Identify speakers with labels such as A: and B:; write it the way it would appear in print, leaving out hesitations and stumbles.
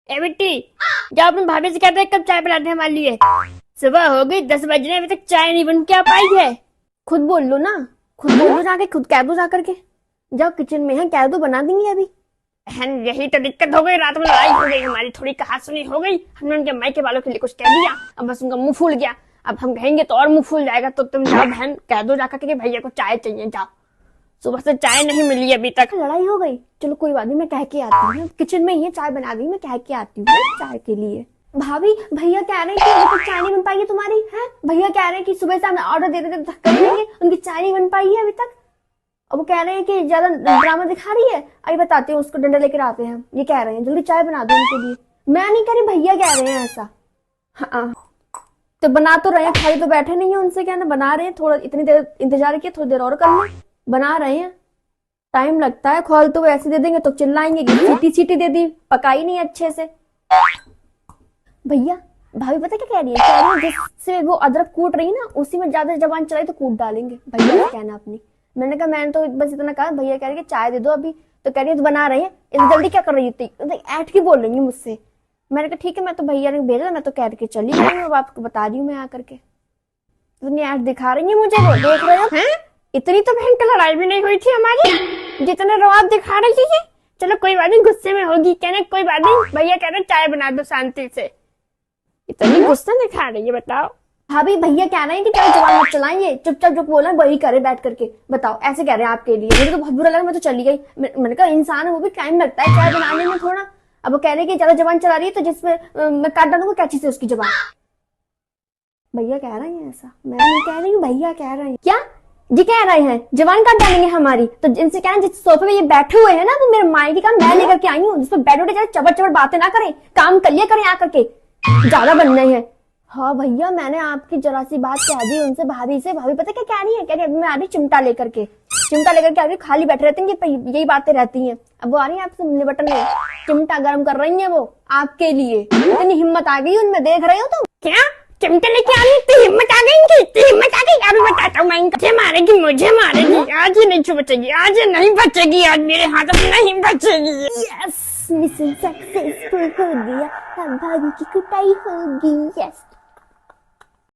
A: ए बेटी, जाओ अपनी भाभी से कहते हैं कब चाय बनाते हैं हमारे लिए। सुबह हो गई 10 बजने, अभी तक चाय नहीं बन के आ पाई है। खुद बोल लो ना, खुद बोल लो जाके, खुद कह दो जाकर के। जाओ किचन में है, कह दो बना देंगे अभी। यही तो दिक्कत हो गई, रात में लड़ाई हो गई हमारी, थोड़ी कहासुनी हो गई। हमने उनके मायके वालों के लिए कुछ कह दिया, अब बस उनका मुंह फूल गया। अब हम कहेंगे तो और मुंह फूल जाएगा। तो तुम जाओ बहन, कह दो जाकर के भैया को चाय चाहिए। जाओ, सुबह से चाय नहीं मिली अभी तक। लड़ाई हो गई, चलो कोई बात नहीं, मैं कह के आती हूँ। किचन में ही चाय बना दी, मैं कह के आती हूँ चाय के लिए। भाभी, भैया कह रहे हैं कि अभी तक चाय नहीं बन पाई है तुम्हारी। है भैया कह रहे हैं कि सुबह से हमने ऑर्डर दे देते कर लेंगे, उनकी चाय नहीं बन पाई है अभी तक। अब वो कह रहे हैं कि ज्यादा ड्रामा दिखा रही है। अभी बताते हैं, उसको डंडा लेकर आते हैं। ये कह रहे हैं जल्दी चाय बना दो उनके लिए। मैं नहीं कह रही, भैया कह रहे हैं ऐसा। हाँ तो बना तो रहे हैं, खाली तो बैठे नहीं है। उनसे कहना बना रहे हैं, थोड़ा इतनी देर इंतजार किया, थोड़ी देर और कर लें। बना रहे हैं, टाइम लगता है। खोल तो वैसे दे देंगे तो चिल्लाएंगे कि सीटी सीटी दे दी, पकाई नहीं अच्छे से। भैया, भाभी पता क्या कह रही है? कह रही है जिससे वो अदरक कूट रही है ना, उसी में ज्यादा जबान चलाई तो कूट डालेंगे। भैया का कहना अपनी। मैंने कहा मैंने तो बस इतना कहा। भैया कह रहे कि चाय दे दो अभी। तो कह रही है तो बना रहे हैं, इतनी जल्दी क्या कर रही थी? ऐठ की बोल रही है मुझसे। मैंने कहा ठीक है, मैं तो भैया ने भेजा, मैं तो कह के चली गई हूँ, अब आपको बता रही हूँ मैं आकर के। इतनी ऐठ दिखा रही है मुझे, वो देख रहे हो? हैं? इतनी तो भयंकर लड़ाई भी नहीं हुई थी हमारी जितने रवाब दिखा रही थी। चलो कोई बात नहीं, गुस्से में होगी, कहने कोई बात नहीं, भैया कह रहे चाय बना दो शांति से। इतनी गुस्सा दिखा रही है, बताओ। भाभी, भैया कह रहे हैं कि चाहे जवान मत चलाएंगे, चुपचाप जो बोला वही करे बैठ करके। बताओ, ऐसे कह रहे हैं आपके लिए। मुझे तो बहुत बुरा लगा, मैं तो चली गई। मैंने कहा इंसान है, वो भी टाइम लगता है चाय बनाने में थोड़ा। अब वो कह रहे हैं कि ज्यादा जवान चला रही है तो जिसमें मैं काट डालूंगा कैची से उसकी जवान। भैया कह रहे हैं ऐसा, मैं नहीं कह रही हूँ, भैया कह रहे हैं। क्या जी कह रहे हैं जवान काट डालेंगे हमारी? तो इनसे कहना जिस सोफे पे ये बैठे हुए हैं ना, वो मेरे मायके का मैं लेकर के आई हूँ, जिसपे बैठ उठे चबर चबर बातें ना करें, काम कर लिया करें आकर के, ज्यादा बनना है। हाँ भैया, मैंने आपकी जरा सी बात कह दी उनसे, भाभी से। भाभी पता क्या कह रही है? कह रही है मैं आ रही चिमटा लेकर के, चिमटा लेकर के आ रही, खाली बैठे रहते हैं, यही बातें रहती हैं। अब वो आ रही है आपसे निपटने, चिमटा गर्म कर रही है वो आपके लिए। इतनी हिम्मत आ गई उनमें, देख रहे हो तुम? क्या चिमटे लेके आ रही? इतनी हिम्मत आ गई इनकी, इतनी हिम्मत आ गई। अभी बताता हूँ मैं इनका। मुझे मारेगी, आज ही नहीं बचेगी, आज नहीं बचेगी, आज मेरे हाथों में नहीं बचेगी। यस, मिशन सक्सेसफुल हो गया, अब भाभी की कुटाई होगी। यस।